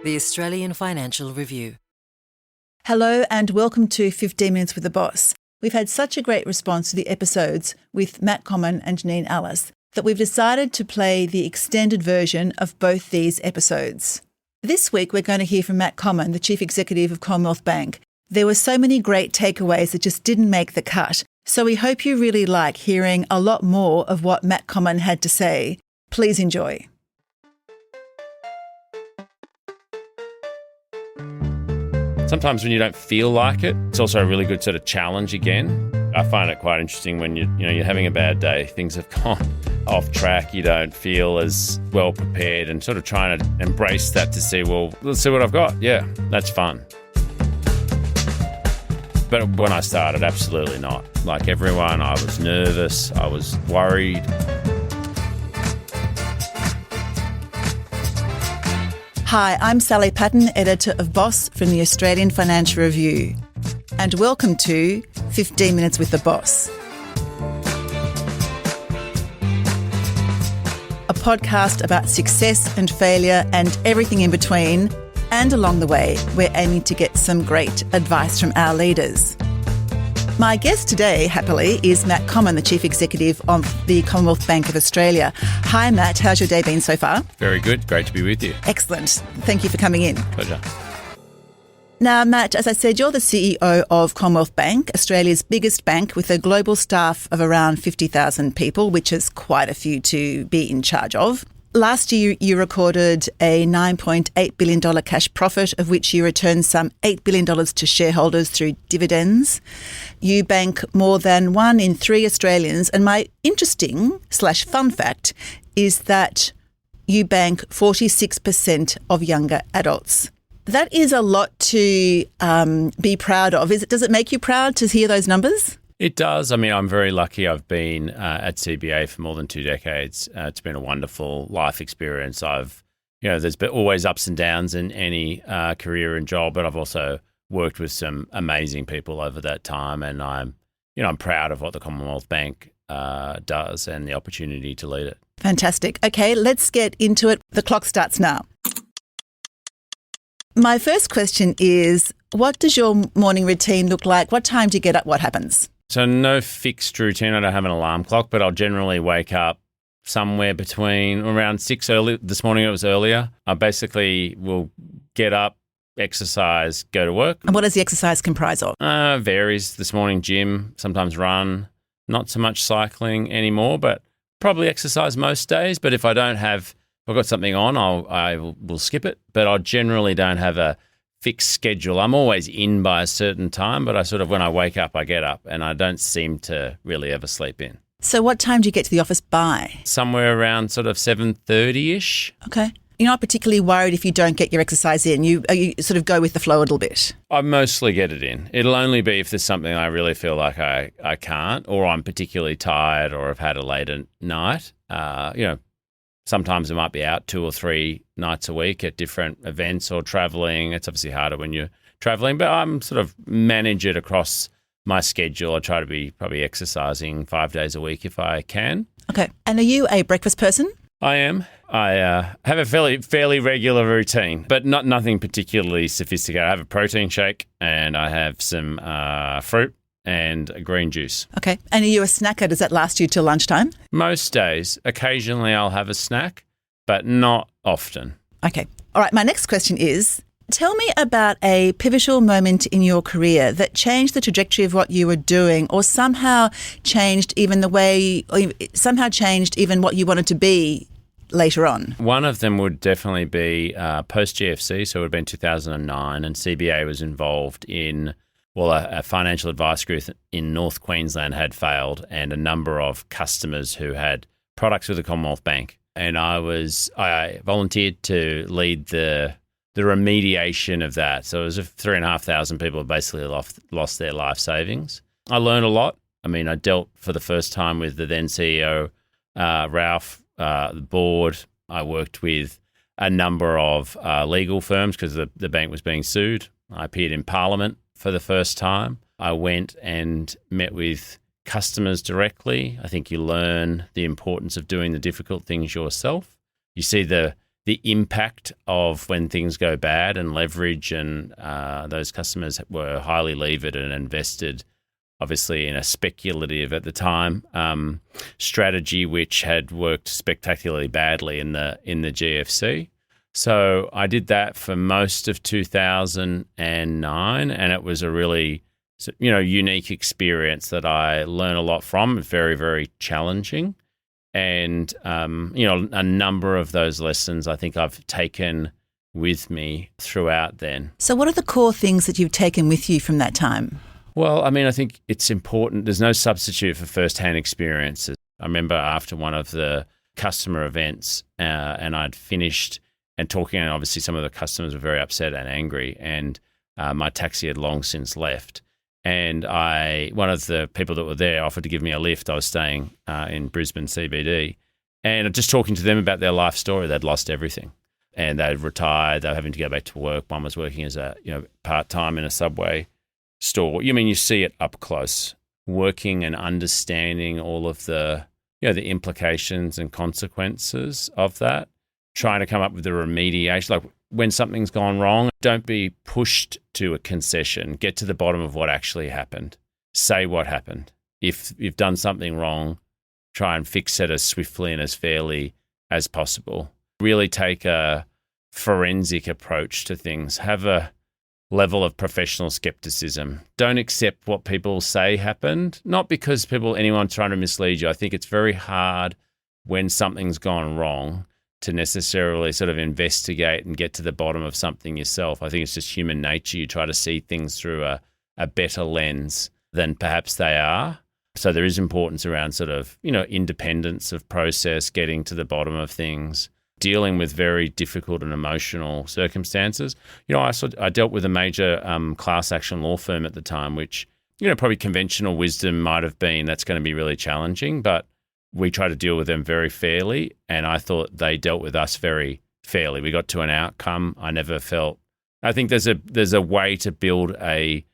The Australian Financial Review. Hello and welcome to 15 Minutes with the Boss. We've had such a great response to the episodes with Matt Comyn and Janine Allis that we've decided to play the extended version of both these episodes. This week we're going to hear from Matt Comyn, the Chief Executive of Commonwealth Bank. There were so many great takeaways that just didn't make the cut, so we hope you really like hearing a lot more of what Matt Comyn had to say. Please enjoy. Sometimes when you don't feel like it, it's also a really good sort of challenge again. I find it quite interesting when you're having a bad day, things have gone off track, you don't feel as well prepared, and sort of trying to embrace that to see, well, let's see what I've got. Yeah, that's fun. But when I started, absolutely not. Like everyone, I was nervous, I was worried. Hi, I'm Sally Patton, editor of Boss from the Australian Financial Review. And welcome to 15 Minutes with the Boss, a podcast about success and failure and everything in between. And along the way, we're aiming to get some great advice from our leaders. My guest today, happily, is Matt Comyn, the Chief Executive of the Commonwealth Bank of Australia. Hi, Matt. How's your day been so far? Very good. Great to be with you. Excellent. Thank you for coming in. Pleasure. Now, Matt, as I said, you're the CEO of Commonwealth Bank, Australia's biggest bank with a global staff of around 50,000 people, which is quite a few to be in charge of. Last year, you recorded a $9.8 billion cash profit, of which you returned some $8 billion to shareholders through dividends. You bank more than 1 in 3 Australians. And my interesting/fun fact is that you bank 46% of younger adults. That is a lot to be proud of. Does it make you proud to hear those numbers? It does. I mean, I'm very lucky. I've been at CBA for more than 2 decades. It's been a wonderful life experience. There's been always ups and downs in any career and job, but I've also worked with some amazing people over that time, and I'm proud of what the Commonwealth Bank does and the opportunity to lead it. Fantastic. Okay, let's get into it. The clock starts now. My first question is, what does your morning routine look like? What time do you get up? What happens? So no fixed routine. I don't have an alarm clock, but I'll generally wake up somewhere between around 6 early. This morning it was earlier. I basically will get up, exercise, go to work. And what does the exercise comprise of? Varies. This morning, gym, sometimes run, not so much cycling anymore, but probably exercise most days. But if I've got something on, I will skip it. But I generally don't have a fixed schedule. I'm always in by a certain time, but when I wake up, I get up, and I don't seem to really ever sleep in. So what time do you get to the office by? Somewhere around 7:30-ish. Okay. You're not particularly worried if you don't get your exercise in. You sort of go with the flow a little bit. I mostly get it in. It'll only be if there's something I really feel like I can't, or I'm particularly tired, or have had a late night. Sometimes I might be out 2 or 3 nights a week at different events or travelling. It's obviously harder when you're travelling, but I'm manage it across my schedule. I try to be probably exercising 5 days a week if I can. Okay. And are you a breakfast person? I am. I have a fairly regular routine, but nothing particularly sophisticated. I have a protein shake and I have some fruit and a green juice. Okay. And are you a snacker? Does that last you till lunchtime? Most days. Occasionally I'll have a snack, but not often. Okay. All right. My next question is, tell me about a pivotal moment in your career that changed the trajectory of what you were doing, or somehow changed even what you wanted to be later on. One of them would definitely be post-GFC, so it would have been 2009, and CBA was involved in a financial advice group in North Queensland had failed, and a number of customers who had products with the Commonwealth Bank. And I volunteered to lead the remediation of that. So it was 3,500 people basically lost their life savings. I learned a lot. I mean, I dealt for the first time with the then CEO, Ralph, the board. I worked with a number of legal firms because the bank was being sued. I appeared in Parliament for the first time. I went and met with customers directly. I think you learn the importance of doing the difficult things yourself. You see the the impact of when things go bad and leverage, and those customers were highly levered and invested, obviously in a speculative at the time strategy, which had worked spectacularly badly in the GFC. So I did that for most of 2009, and it was a really unique experience that I learned a lot from. Very, very challenging. And, a number of those lessons I think I've taken with me throughout then. So what are the core things that you've taken with you from that time? Well, I think it's important. There's no substitute for first-hand experiences. I remember after one of the customer events and I'd finished and talking, and obviously some of the customers were very upset and angry, and my taxi had long since left. And one of the people that were there offered to give me a lift. I was staying in Brisbane CBD, and just talking to them about their life story. They'd lost everything, and they'd retired. They were having to go back to work. One was working as a part-time in a Subway store. You see it up close, working and understanding all of the the implications and consequences of that. Trying to come up with the remediation, like when something's gone wrong, don't be pushed to a concession. Get to the bottom of what actually happened. Say what happened. If you've done something wrong, try and fix it as swiftly and as fairly as possible. Really take a forensic approach to things. Have a level of professional skepticism. Don't accept what people say happened, not because anyone's trying to mislead you. I think it's very hard when something's gone wrong to necessarily sort of investigate and get to the bottom of something yourself. I think it's just human nature. You try to see things through a better lens than perhaps they are. So there is importance around sort of, independence of process, getting to the bottom of things, dealing with very difficult and emotional circumstances. I dealt with a major class action law firm at the time, which, probably conventional wisdom might have been that's going to be really challenging, but we tried to deal with them very fairly, and I thought they dealt with us very fairly. We got to an outcome. I think there's a way to build a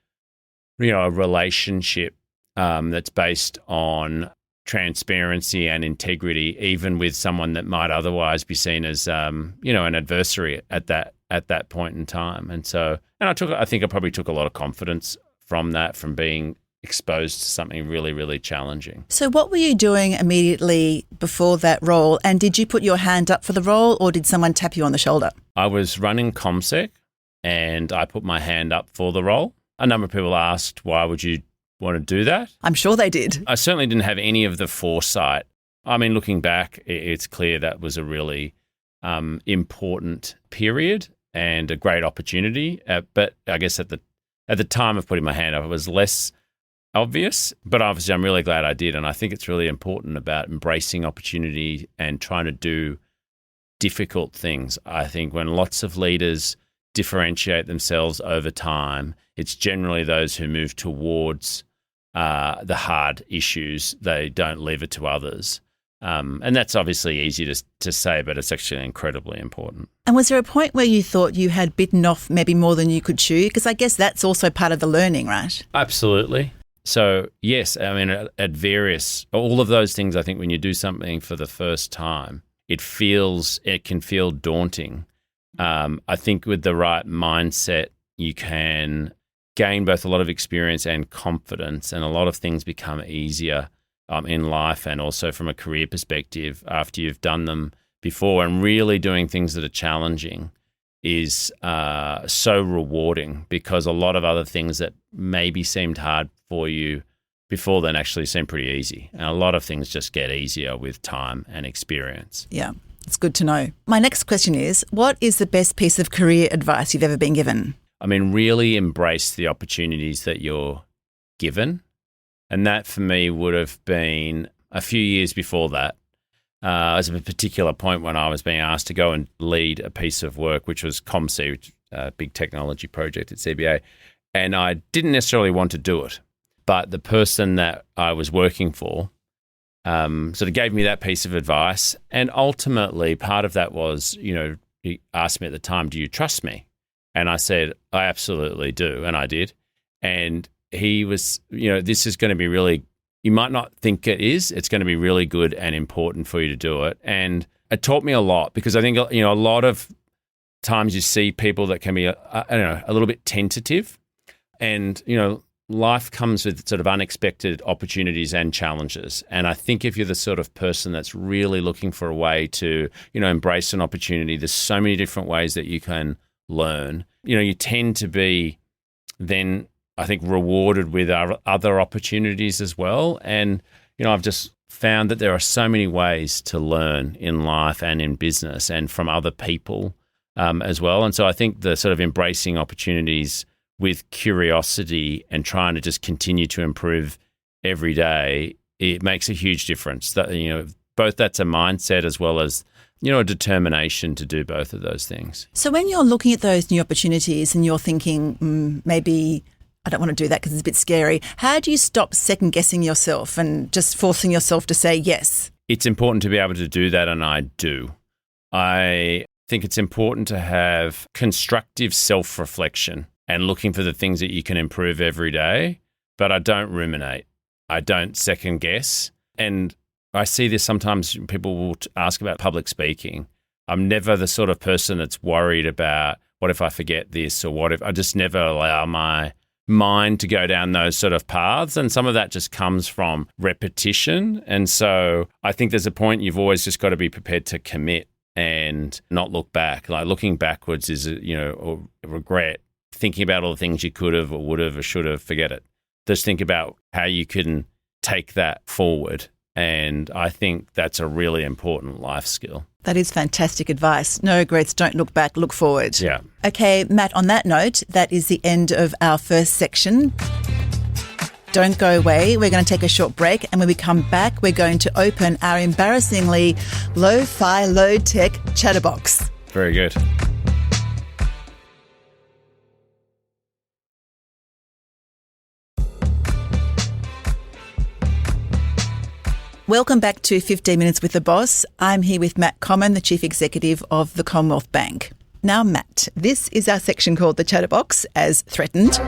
relationship that's based on transparency and integrity, even with someone that might otherwise be seen as an adversary at that point in time. And I think I probably took a lot of confidence from that, from being exposed to something really, really challenging. So what were you doing immediately before that role? And did you put your hand up for the role, or did someone tap you on the shoulder? I was running ComSec, and I put my hand up for the role. A number of people asked, why would you want to do that? I'm sure they did. I certainly didn't have any of the foresight. Looking back, it's clear that was a really important period and a great opportunity. But I guess at the time of putting my hand up, it was less obvious, but obviously I'm really glad I did. And I think it's really important about embracing opportunity and trying to do difficult things. I think when lots of leaders differentiate themselves over time, it's generally those who move towards the hard issues. They don't leave it to others. And that's obviously easy to say, but it's actually incredibly important. And was there a point where you thought you had bitten off maybe more than you could chew? Because I guess that's also part of the learning, right? Absolutely. So, yes, at various, all of those things, I think when you do something for the first time, it can feel daunting. I think with the right mindset, you can gain both a lot of experience and confidence, and a lot of things become easier in life and also from a career perspective after you've done them before. And really doing things that are challenging is so rewarding, because a lot of other things that maybe seemed hard for you before then actually seem pretty easy. And a lot of things just get easier with time and experience. Yeah, it's good to know. My next question is, what is the best piece of career advice you've ever been given? Really embrace the opportunities that you're given. And that for me would have been a few years before that. As a particular point when I was being asked to go and lead a piece of work, which was ComC, which a big technology project at CBA. And I didn't necessarily want to do it. But the person that I was working for sort of gave me that piece of advice. And ultimately, part of that was, he asked me at the time, do you trust me? And I said, I absolutely do. And I did. And he was, this is going to be really you might not think it is. It's going to be really good and important for you to do it. And it taught me a lot because I think, a lot of times you see people that can be, a little bit tentative, and, life comes with sort of unexpected opportunities and challenges. And I think if you're the sort of person that's really looking for a way to, embrace an opportunity, there's so many different ways that you can learn. You tend to be then, I think, rewarded with other opportunities as well. And, I've just found that there are so many ways to learn in life and in business and from other people as well. And so I think the sort of embracing opportunities with curiosity and trying to just continue to improve every day, it makes a huge difference. That, both that's a mindset as well as, a determination to do both of those things. So when you're looking at those new opportunities and you're thinking, maybe I don't want to do that because it's a bit scary, how do you stop second guessing yourself and just forcing yourself to say yes? It's important to be able to do that, and I do. I think it's important to have constructive self-reflection and looking for the things that you can improve every day. But I don't ruminate. I don't second guess. And I see this sometimes. People will ask about public speaking. I'm never the sort of person that's worried about what if I forget this, or what if I just never allow my mind to go down those sort of paths. And some of that just comes from repetition. And so I think there's a point you've always just got to be prepared to commit and not look back. Like looking backwards is, a regret. Thinking about all the things you could have or would have or should have, forget it. Just think about how you can take that forward. And I think that's a really important life skill. That is fantastic advice. No regrets, don't look back, look forward. Yeah. Okay, Matt, on that note, that is the end of our first section. Don't go away. We're going to take a short break, and when we come back, we're going to open our embarrassingly lo-fi, low-tech Chatterbox. Very good. Welcome back to 15 Minutes with the Boss. I'm here with Matt Comyn, the Chief Executive of the Commonwealth Bank. Now, Matt, this is our section called the Chatterbox, as threatened.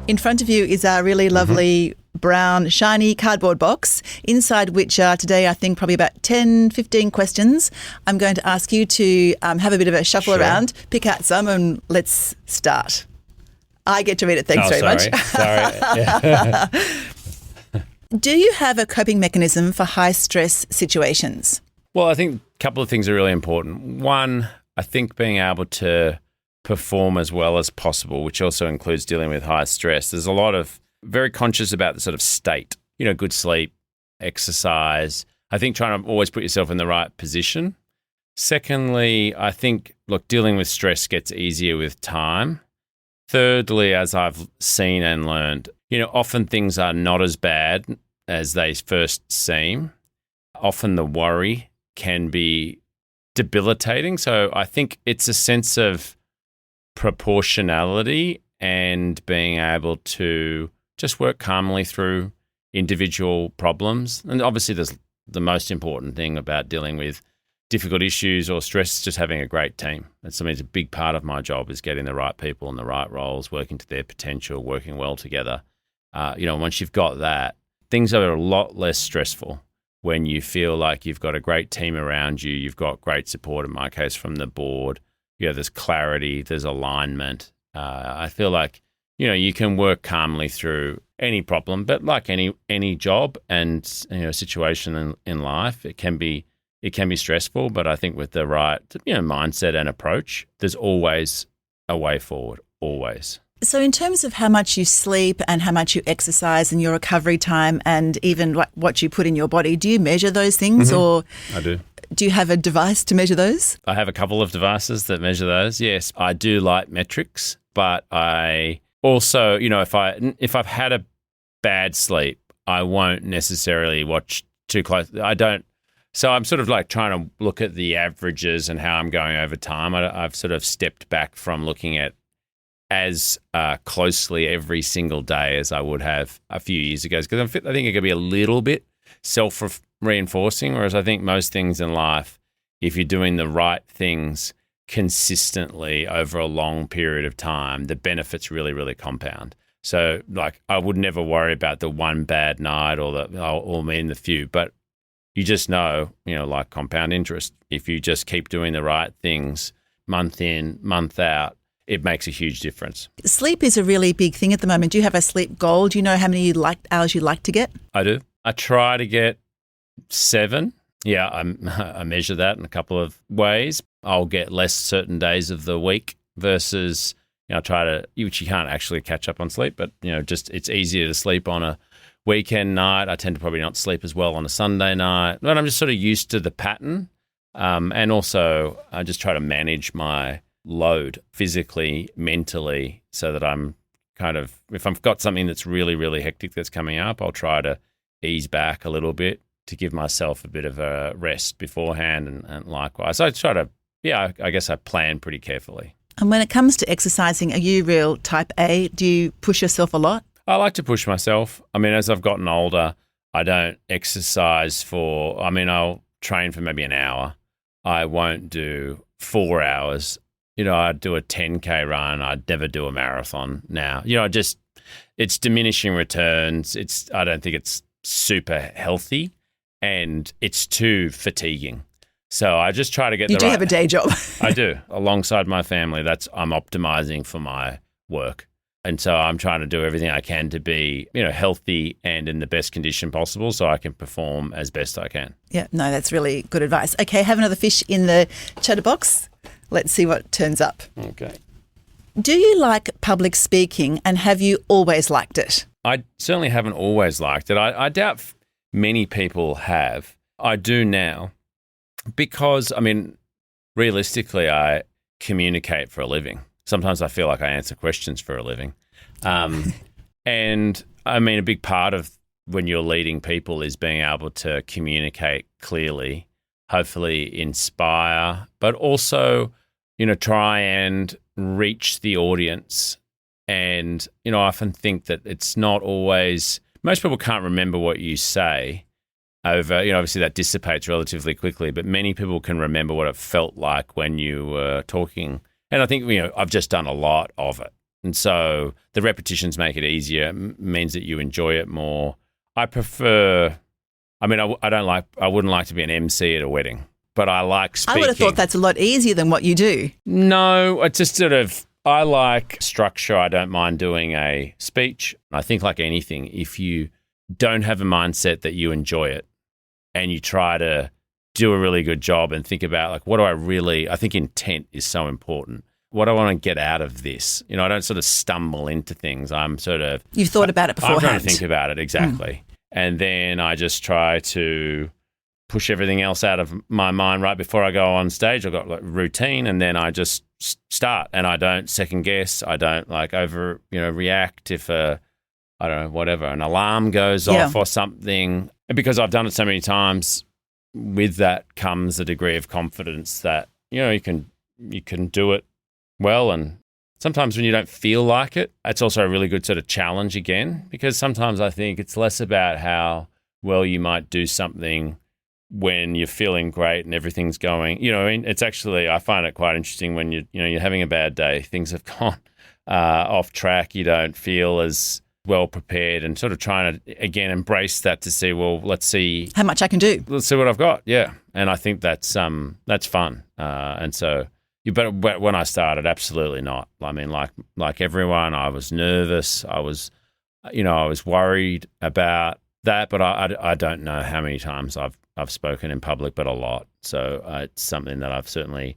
In front of you is our really lovely brown, shiny cardboard box, inside which are today, I think, probably about 10, 15 questions. I'm going to ask you to have a bit of a shuffle around, pick out some, and let's start. I get to read it. Thanks very much. Sorry. Yeah. Do you have a coping mechanism for high stress situations? Well, I think a couple of things are really important. One, I think being able to perform as well as possible, which also includes dealing with high stress. There's a lot of very conscious about the sort of state, good sleep, exercise. I think trying to always put yourself in the right position. Secondly, I think, dealing with stress gets easier with time. Thirdly, as I've seen and learned, often things are not as bad as they first seem. Often the worry can be debilitating. So I think it's a sense of proportionality and being able to just work calmly through individual problems. And obviously there's the most important thing about dealing with difficult issues or stress, just having a great team. That's something that's a big part of my job, is getting the right people in the right roles, working to their potential, working well together. Once you've got that, things are a lot less stressful when you feel like you've got a great team around you, you've got great support, in my case, from the board. There's clarity, there's alignment. I feel like, you can work calmly through any problem, but like any job and situation in life, it can be stressful, but I think with the right, mindset and approach, there's always a way forward, always. So in terms of how much you sleep and how much you exercise and your recovery time and even what you put in your body, do you measure those things or I do. Do you have a device to measure those? I have a couple of devices that measure those, yes. I do like metrics, but I also, if I've had a bad sleep, I won't necessarily watch too close. I don't. So I'm sort of trying to look at the averages and how I'm going over time. I've sort of stepped back from looking at as closely every single day as I would have a few years ago, because I think it could be a little bit self-reinforcing, whereas I think most things in life, if you're doing the right things, consistently over a long period of time, the benefits really, really compound. So, like, I would never worry about the one bad night or me in the few, but you just know, like compound interest, if you just keep doing the right things month in, month out, it makes a huge difference. Sleep is a really big thing at the moment. Do you have a sleep goal? Do you know how many hours you like to get? I do. I try to get 7. Yeah, I measure that in a couple of ways. I'll get less certain days of the week versus, try to, which you can't actually catch up on sleep, but, just it's easier to sleep on a weekend night. I tend to probably not sleep as well on a Sunday night, but I'm just sort of used to the pattern. And also I just try to manage my load physically, mentally, so that I'm kind of, if I've got something that's really, really hectic that's coming up, I'll try to ease back a little bit to give myself a bit of a rest beforehand and likewise. So I try to, I guess I plan pretty carefully. And when it comes to exercising, are you real type A? Do you push yourself a lot? I like to push myself. I mean, as I've gotten older, I don't exercise I'll train for maybe an hour. I won't do 4 hours. I'd do a 10K run. I'd never do a marathon now. It's diminishing returns. I don't think it's super healthy and it's too fatiguing. So I just try to get You do have a day job. I do. Alongside my family, I'm optimizing for my work. And so I'm trying to do everything I can to be, healthy and in the best condition possible so I can perform as best I can. Yeah, no, that's really good advice. Okay, have another fish in the Chatterbox. Let's see what turns up. Okay. Do you like public speaking and have you always liked it? I certainly haven't always liked it. I doubt many people have. I do now because, realistically, I communicate for a living. Sometimes I feel like I answer questions for a living. And a big part of when you're leading people is being able to communicate clearly, hopefully inspire, but also, try and reach the audience. And, I often think that it's not always, most people can't remember what you say over, obviously that dissipates relatively quickly, but many people can remember what it felt like when you were talking. And I think, I've just done a lot of it. And so the repetitions make it easier, means that you enjoy it more. I prefer, I wouldn't like to be an MC at a wedding, but I like speaking. I would have thought that's a lot easier than what you do. No, it's just I like structure. I don't mind doing a speech. I think like anything, if you don't have a mindset that you enjoy it and you try to do a really good job and think about I think intent is so important. What do I want to get out of this? I don't sort of stumble into things. You've thought about it beforehand. I'm trying to think about it, exactly. And then I just try to push everything else out of my mind right before I go on stage. I've got routine and then I just start and I don't second guess. I don't react if whatever, an alarm goes off or something. And because I've done it so many times, with that comes a degree of confidence that, you can do it well. And sometimes when you don't feel like it, it's also a really good sort of challenge again, because sometimes I think it's less about how well you might do something when you're feeling great and everything's going, it's actually, I find it quite interesting when you're having a bad day, things have gone off track, you don't feel as well prepared, and sort of trying to, again, embrace that to see, well, let's see how much I can do. Let's see what I've got. Yeah. And I think that's fun. And so, but when I started, absolutely not. Like everyone, I was nervous. I was worried about that, but I don't know how many times I've spoken in public, but a lot. So it's something that I've certainly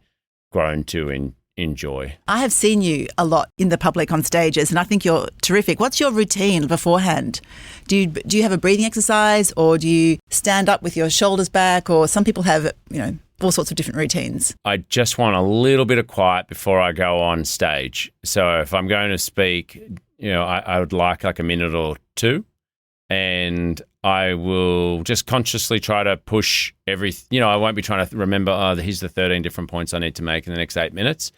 grown to enjoy. I have seen you a lot in the public on stages, and I think you're terrific. What's your routine beforehand? Do you have a breathing exercise, or do you stand up with your shoulders back, or some people have, all sorts of different routines? I just want a little bit of quiet before I go on stage. So if I'm going to speak, I would like a minute or two, and I will just consciously try to push everything. I won't be trying to remember, here's the 13 different points I need to make in the next 8 minutes.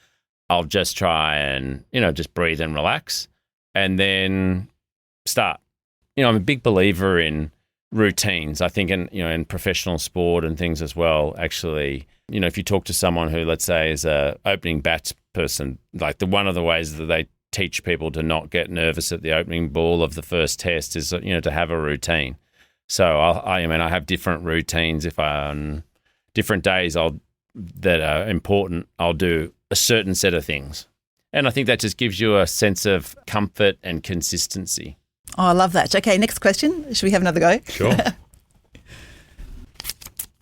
I'll just try and, just breathe and relax and then start. I'm a big believer in routines. I think in professional sport and things as well, actually, if you talk to someone who, let's say, is a opening bats person, like one of the ways that they teach people to not get nervous at the opening ball of the first test is, to have a routine. So I have different routines. If on different days that are important, I'll do a certain set of things. And I think that just gives you a sense of comfort and consistency. Oh, I love that. Okay, next question. Should we have another go? Sure.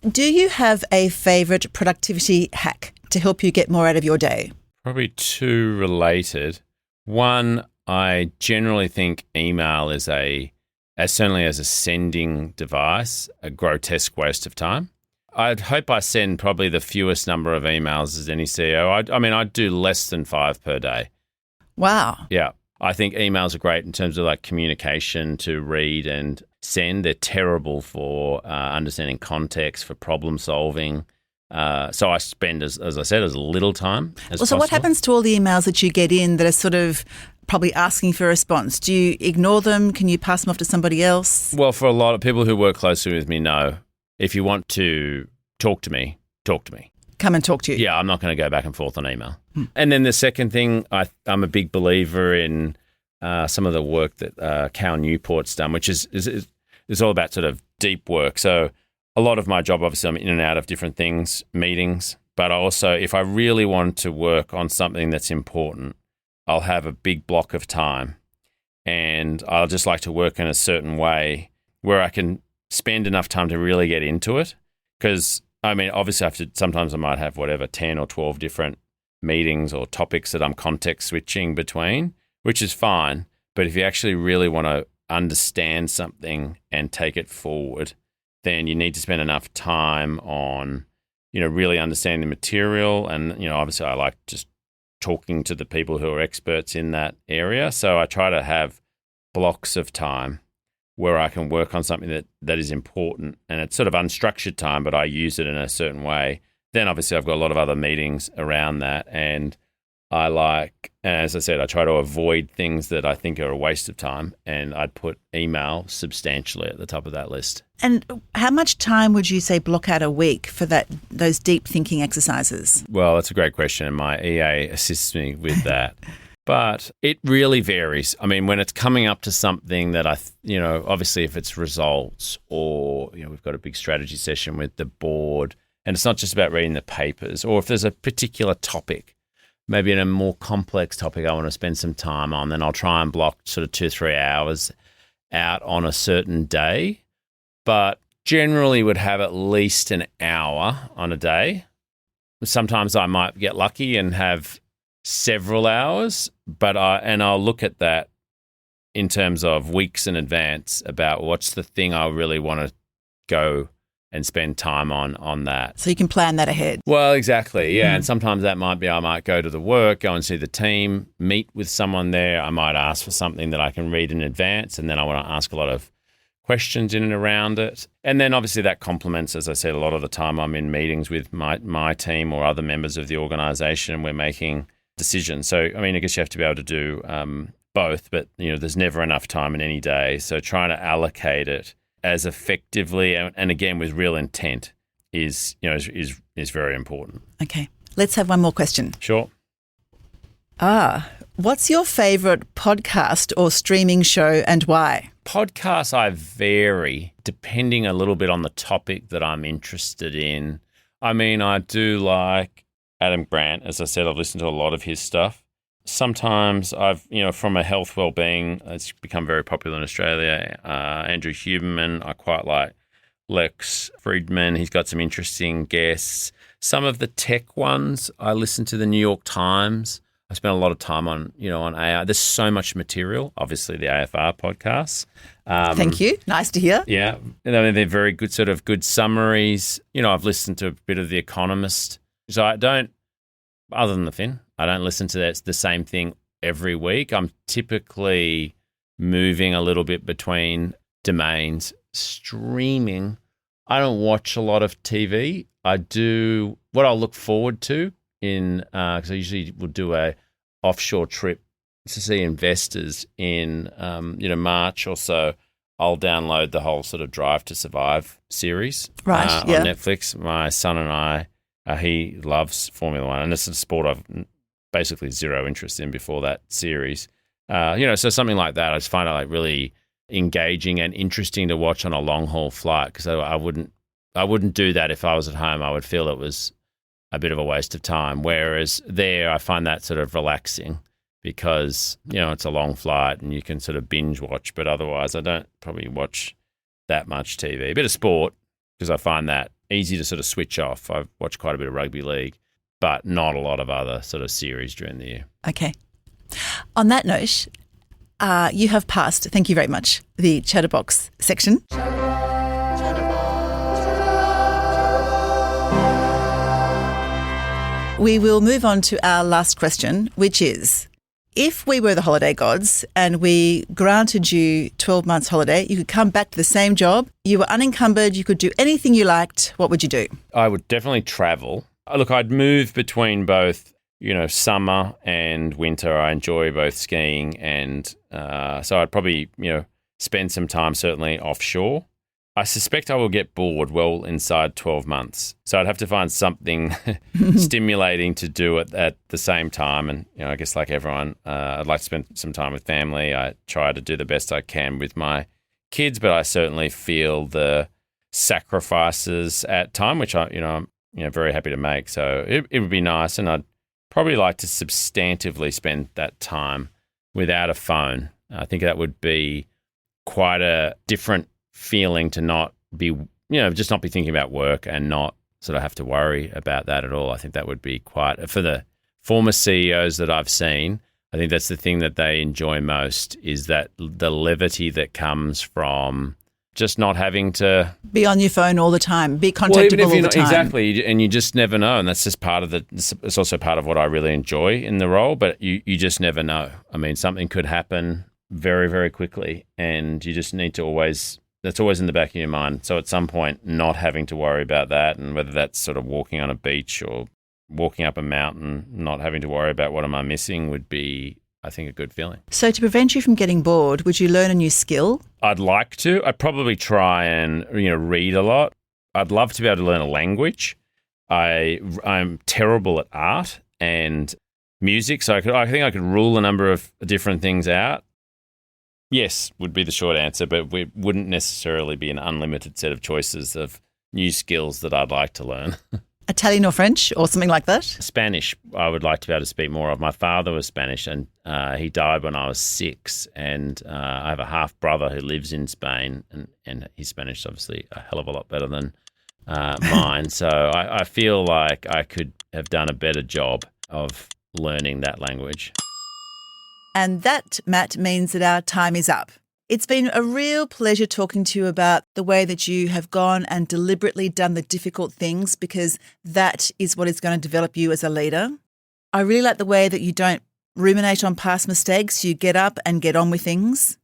Do you have a favourite productivity hack to help you get more out of your day? Probably two related. One, I generally think email is certainly as a sending device, a grotesque waste of time. I'd hope I send probably the fewest number of emails as any CEO. I'd do less than 5 per day. Wow. Yeah. I think emails are great in terms of like communication to read and send. They're terrible for understanding context, for problem solving. So I spend, as I said, as little time as possible. So what happens to all the emails that you get in that are sort of probably asking for a response? Do you ignore them? Can you pass them off to somebody else? Well, for a lot of people who work closely with me, no. If you want to talk to me, talk to me. Come and talk to you. Yeah, I'm not going to go back and forth on email. And then the second thing, I'm a big believer in some of the work that Cal Newport's done, which is all about sort of deep work. So a lot of my job, obviously, I'm in and out of different things, meetings, but also if I really want to work on something that's important, I'll have a big block of time and I'll just like to work in a certain way where I can spend enough time to really get into it. Because, obviously, sometimes I might have 10 or 12 different meetings or topics that I'm context switching between, which is fine. But if you actually really want to understand something and take it forward, then you need to spend enough time on, really understanding the material. And, obviously I like just talking to the people who are experts in that area. So I try to have blocks of time where I can work on something that is important, and it's sort of unstructured time, but I use it in a certain way. Then obviously I've got a lot of other meetings around that, and as I said, I try to avoid things that I think are a waste of time, and I'd put email substantially at the top of that list. And how much time would you say block out a week for those deep thinking exercises? Well, that's a great question, and my EA assists me with that. But it really varies. When it's coming up to something that obviously if it's results or, we've got a big strategy session with the board and it's not just about reading the papers, or if there's a particular topic, maybe in a more complex topic I want to spend some time on, then I'll try and block sort of 2-3 hours out on a certain day. But generally would have at least an hour on a day. Sometimes I might get lucky and have several hours, but I'll look at that in terms of weeks in advance about what's the thing I really want to go and spend time on that. So you can plan that ahead. Well, exactly, yeah. And sometimes that might be I might go to the work, go and see the team, meet with someone there. I might ask for something that I can read in advance, and then I want to ask a lot of questions in and around it. And then obviously that complements, as I said, a lot of the time I'm in meetings with my team or other members of the organisation, and we're making decisions. So, I guess you have to be able to do both, but, there's never enough time in any day. So trying to allocate it as effectively and again with real intent is very important. Okay. Let's have one more question. Sure. What's your favourite podcast or streaming show and why? Podcasts I vary depending a little bit on the topic that I'm interested in. I do like Adam Grant. As I said, I've listened to a lot of his stuff. Sometimes from a health wellbeing, it's become very popular in Australia. Andrew Huberman, I quite like. Lex Friedman, he's got some interesting guests. Some of the tech ones, I listen to the New York Times. I spent a lot of time on AI. There's so much material, obviously the AFR podcasts. Thank you. Nice to hear. Yeah. They're very good, sort of good summaries. I've listened to a bit of The Economist. So I don't, other than the Fin, I don't listen to the same thing every week. I'm typically moving a little bit between domains. Streaming, I don't watch a lot of TV. I do what I'll look forward to because I usually will do a offshore trip to see investors in March or so. I'll download the whole sort of Drive to Survive series Right, on Netflix. My son and I, he loves Formula One, and it's a sport I've basically zero interest in before that series. So something like that, I just find it like really engaging and interesting to watch on a long haul flight, because I wouldn't do that if I was at home. I would feel it was a bit of a waste of time. Whereas there, I find that sort of relaxing because, it's a long flight and you can sort of binge watch. But otherwise, I don't probably watch that much TV. A bit of sport, because I find that easy to sort of switch off. I've watched quite a bit of rugby league, but not a lot of other sort of series during the year. Okay. On that note, you have passed, thank you very much, the Chatterbox section. We will move on to our last question, which is, if we were the holiday gods and we granted you 12 months holiday, you could come back to the same job, you were unencumbered, you could do anything you liked, what would you do? I would definitely travel. Look, I'd move between both, summer and winter. I enjoy both skiing and so I'd probably, spend some time certainly offshore. I suspect I will get bored well inside 12 months. So I'd have to find something stimulating to do at the same time. And, I guess like everyone, I'd like to spend some time with family. I try to do the best I can with my kids, but I certainly feel the sacrifices at time, which I'm very happy to make. So it would be nice. And I'd probably like to substantively spend that time without a phone. I think that would be quite a different feeling to not be, just not be thinking about work and not sort of have to worry about that at all. I think that would be quite, for the former CEOs that I've seen, I think that's the thing that they enjoy most, is that the levity that comes from just not having to be on your phone all the time, be contactable all the time. Exactly, and you just never know, and that's just part of it's also part of what I really enjoy in the role, but you just never know. I mean, something could happen very, very quickly, and you just need to that's always in the back of your mind. So at some point, not having to worry about that, and whether that's sort of walking on a beach or walking up a mountain, not having to worry about what am I missing, would be, I think, a good feeling. So to prevent you from getting bored, would you learn a new skill? I'd like to. I'd probably try and read a lot. I'd love to be able to learn a language. I'm terrible at art and music, so I think I could rule a number of different things out. Yes, would be the short answer, but it wouldn't necessarily be an unlimited set of choices of new skills that I'd like to learn. Italian or French or something like that? Spanish, I would like to be able to speak more of. My father was Spanish, and he died when I was 6, and I have a half-brother who lives in Spain, and his Spanish is obviously a hell of a lot better than mine. So I feel like I could have done a better job of learning that language. And that, Matt, means that our time is up. It's been a real pleasure talking to you about the way that you have gone and deliberately done the difficult things, because that is what is going to develop you as a leader. I really like the way that you don't ruminate on past mistakes. You get up and get on with things.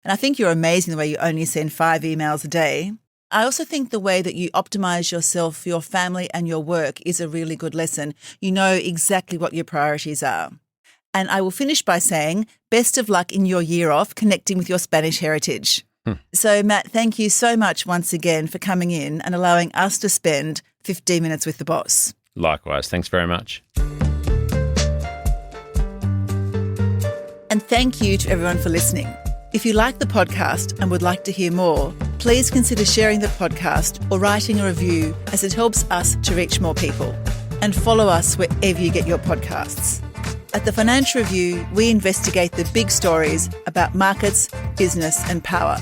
And I think you're amazing the way you only send 5 emails a day. I also think the way that you optimize yourself, your family and your work is a really good lesson. You know exactly what your priorities are. And I will finish by saying, best of luck in your year off connecting with your Spanish heritage. So, Matt, thank you so much once again for coming in and allowing us to spend 15 minutes with the boss. Likewise. Thanks very much. And thank you to everyone for listening. If you like the podcast and would like to hear more, please consider sharing the podcast or writing a review, as it helps us to reach more people. And follow us wherever you get your podcasts. At the Financial Review, we investigate the big stories about markets, business and power.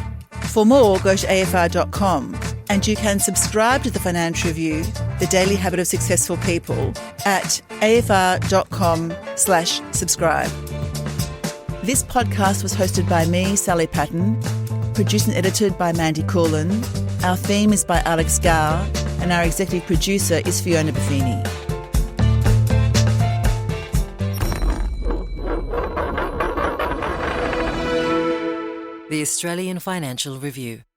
For more, go to afr.com, and you can subscribe to the Financial Review, the daily habit of successful people, at afr.com/subscribe. This podcast was hosted by me, Sally Patton, produced and edited by Mandy Coolin. Our theme is by Alex Gower, and our executive producer is Fiona Buffini. The Australian Financial Review.